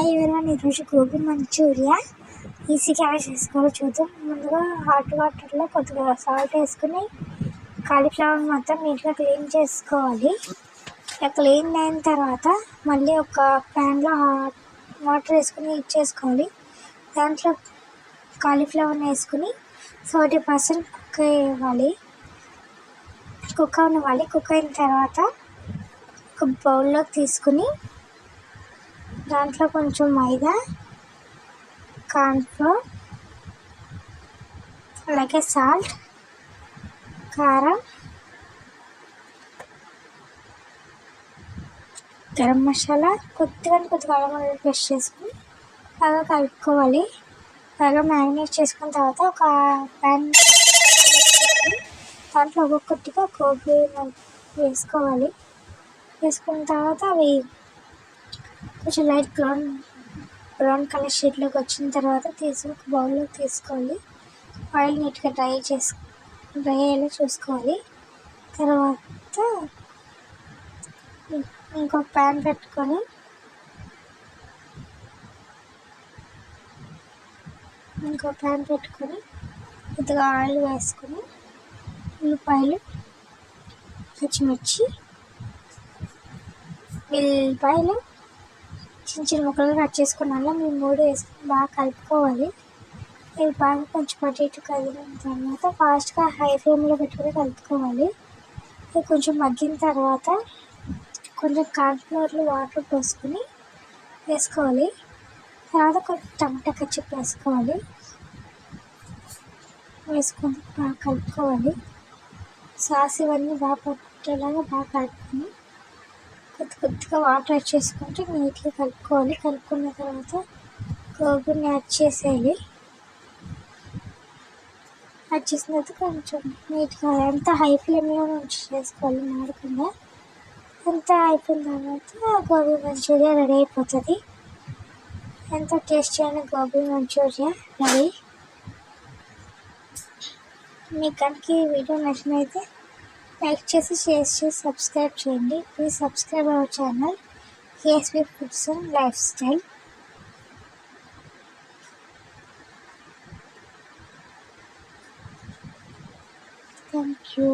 Hi everyone, ఈరోజు gobi Manchuria ఈజీగా ఎలా చేసుకోవాలో చూద్దాం. ముందుగా హాట్ వాటర్లో కొద్దిగా సాల్ట్ వేసుకుని కాలీఫ్లవర్ మొత్తం నీట్గా క్లీన్ చేసుకోవాలి. ఇలా క్లీన్ అయిన తర్వాత మళ్ళీ ఒక ప్యాన్లో హాట్ వాటర్ వేసుకుని హీట్ చేసుకోవాలి. దాంట్లో కాలీఫ్లవర్ని వేసుకుని 40% కుక్ అవ్వాలి. కుక్ అయిన తర్వాత ఒక బౌల్లోకి తీసుకుని దాంట్లో కొంచెం మైదా, కార్న్ఫ్లోర్, అలాగే సాల్ట్, కారం, గరం మసాలా, కొద్దిగా అల్లం వెల్లుల్లి పేస్ట్ చేసుకుని బాగా కలుపుకోవాలి. బాగా మ్యారినేట్ చేసుకున్న తర్వాత ఒక ప్యాన్ దాంట్లో ఒక్కొక్కటిగా గోబీ వేసుకోవాలి. వేసుకున్న తర్వాత అవి కొంచెం లైట్ బ్రౌన్ కలర్ షేడ్లోకి వచ్చిన తర్వాత ఒక బౌల్లోకి తీసుకోవాలి. ఆయిల్ నీట్గా డ్రై అయ్యేలా చూసుకోవాలి. తర్వాత ఇంకో ప్యాన్ పెట్టుకొని కొద్దిగా ఆయిల్ వేసుకొని ఉల్లిపాయలు, పచ్చిమిర్చి, వెల్లిపాయలు చిన్న చిన్న ముక్కలు కట్ చేసుకున్నాను. మేము 3 వేసుకుని బాగా కలుపుకోవాలి. ఇది బాగా కొంచెం అటు ఇటు కదిలిన తర్వాత ఫాస్ట్గా హై ఫ్లేమ్లో పెట్టుకుని కలుపుకోవాలి. ఇది కొంచెం మగ్గిన తర్వాత కొంచెం కార్న్ఫ్లోర్లో వాటర్ పోసుకొని వేసుకోవాలి. తర్వాత కొంచెం టమాటా కచ్చప్ వేసుకొని బాగా కలుపుకోవాలి. సాస్ ఇవన్నీ బాగా పట్టేలాగా బాగా కలుపుకొని కొద్దిగా వాటర్ యాడ్ చేసుకుంటే నీట్గా కలుపుకోవాలి. కలుపుకున్న తర్వాత గోబీని యాడ్ చేసేయాలి. యాడ్ చేసిన తర్వాత కొంచెం నీట్గా అంతా హై ఫ్లేమ్లో నుంచి చేసుకోవాలి, మాడకుండా. అంతా అయిపోయిన తర్వాత గోబీ మంచూరియా రెడీ అయిపోతుంది. ఎంతో టేస్టీ అయిన గోబీ మంచూరియా రెడీ. మీకు కనుక ఈ వీడియో నచ్చినైతే లైక్ చేసి, షేర్ చేసి, సబ్స్క్రైబ్ చేయండి. Please subscribe our channel KSB foods and lifestyle. Thank you.